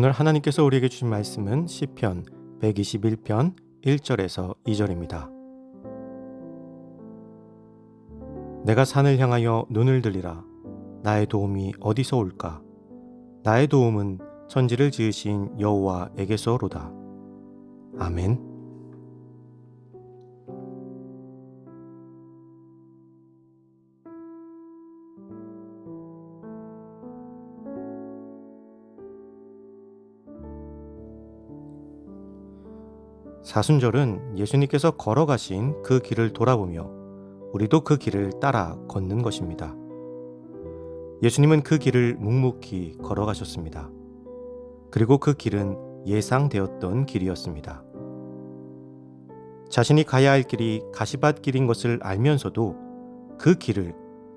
오늘 하나님께서 우리에게 주신 말씀은 시편 121편 1절에서 2절입니다. 내가 산을 향하여 눈을 들리라. 나의 도움이 어디서 올까? 나의 도움은 천지를 지으신 여호와에게서로다. 아멘. 사순절은 예수님께서 걸어가신 그 길을 돌아보며 우리도 그 길을 따라 걷는 것입니다. 예수님은 그 길을 묵묵히 걸어가셨습니다. 그리고 그 길은 예상되었던 길이었습니다. 자신이 가야 할 길이 가시밭길인 것을 알면서도 그 길을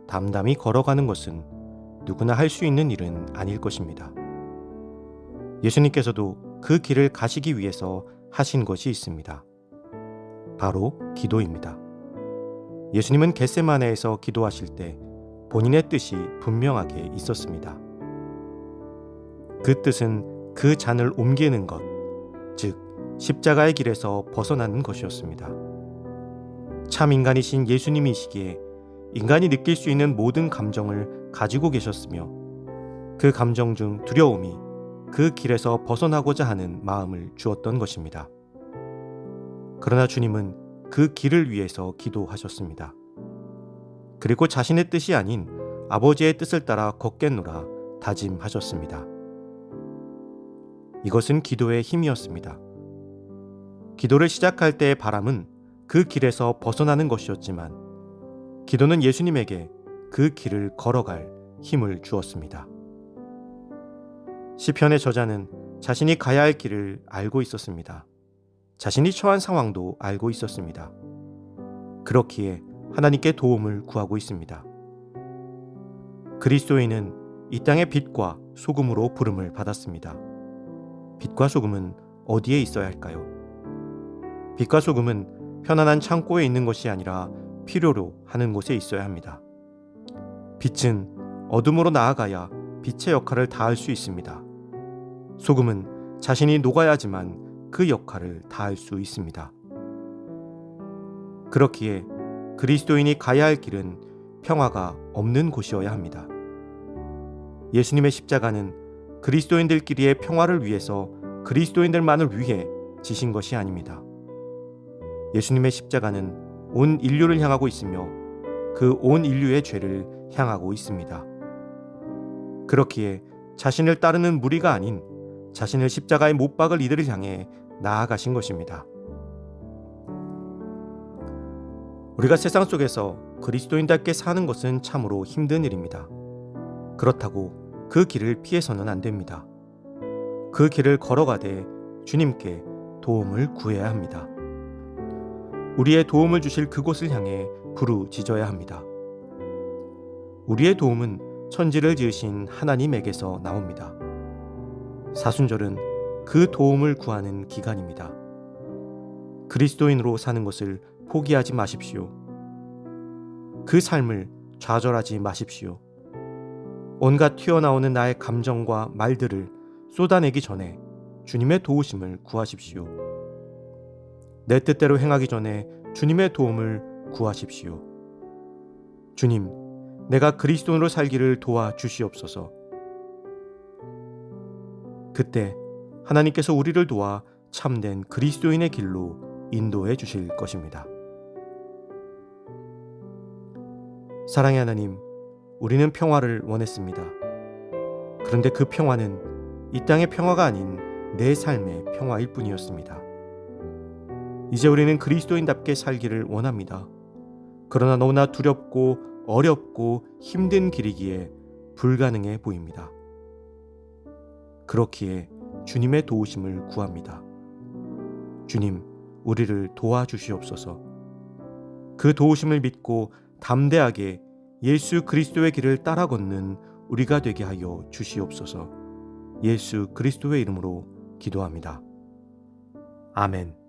담담히 걸어가는 것은 누구나 할 수 있는 일은 아닐 것입니다. 예수님께서도 그 길을 가시기 위해서 하신 것이 있습니다. 바로 기도입니다. 예수님은 겟세마네에서 기도하실 때 본인의 뜻이 분명하게 있었습니다. 그 뜻은 그 잔을 옮기는 것, 즉 십자가의 길에서 벗어나는 것이었습니다. 참 인간이신 예수님이시기에 인간이 느낄 수 있는 모든 감정을 가지고 계셨으며 그 감정 중 두려움이 그 길에서 벗어나고자 하는 마음을 주었던 것입니다. 그러나 주님은 그 길을 위해서 기도하셨습니다. 그리고 자신의 뜻이 아닌 아버지의 뜻을 따라 걷겠노라 다짐하셨습니다. 이것은 기도의 힘이었습니다. 기도를 시작할 때의 바람은 그 길에서 벗어나는 것이었지만 기도는 예수님에게 그 길을 걸어갈 힘을 주었습니다. 시편의 저자는 자신이 가야 할 길을 알고 있었습니다. 자신이 처한 상황도 알고 있었습니다. 그렇기에 하나님께 도움을 구하고 있습니다. 그리스도인은 이 땅의 빛과 소금으로 부름을 받았습니다. 빛과 소금은 어디에 있어야 할까요? 빛과 소금은 편안한 창고에 있는 것이 아니라 필요로 하는 곳에 있어야 합니다. 빛은 어둠으로 나아가야 빛의 역할을 다할 수 있습니다. 소금은 자신이 녹아야지만 그 역할을 다할 수 있습니다. 그렇기에 그리스도인이 가야 할 길은 평화가 없는 곳이어야 합니다. 예수님의 십자가는 그리스도인들끼리의 평화를 위해서 그리스도인들만을 위해 지신 것이 아닙니다. 예수님의 십자가는 온 인류를 향하고 있으며 그 온 인류의 죄를 향하고 있습니다. 그렇기에 자신을 따르는 무리가 아닌 자신을 십자가에 못 박을 이들을 향해 나아가신 것입니다. 우리가 세상 속에서 그리스도인답게 사는 것은 참으로 힘든 일입니다. 그렇다고 그 길을 피해서는 안 됩니다. 그 길을 걸어가되 주님께 도움을 구해야 합니다. 우리의 도움을 주실 그곳을 향해 부르짖어야 합니다. 우리의 도움은 천지를 지으신 하나님에게서 나옵니다. 사순절은 그 도움을 구하는 기간입니다. 그리스도인으로 사는 것을 포기하지 마십시오. 그 삶을 좌절하지 마십시오. 온갖 튀어나오는 나의 감정과 말들을 쏟아내기 전에 주님의 도우심을 구하십시오. 내 뜻대로 행하기 전에 주님의 도움을 구하십시오. 주님, 내가 그리스도인으로 살기를 도와주시옵소서. 그때 하나님께서 우리를 도와 참된 그리스도인의 길로 인도해 주실 것입니다. 사랑의 하나님, 우리는 평화를 원했습니다. 그런데 그 평화는 이 땅의 평화가 아닌 내 삶의 평화일 뿐이었습니다. 이제 우리는 그리스도인답게 살기를 원합니다. 그러나 너무나 두렵고 어렵고 힘든 길이기에 불가능해 보입니다. 그렇기에 주님의 도우심을 구합니다. 주님, 우리를 도와주시옵소서. 그 도우심을 믿고 담대하게 예수 그리스도의 길을 따라 걷는 우리가 되게 하여 주시옵소서. 예수 그리스도의 이름으로 기도합니다. 아멘.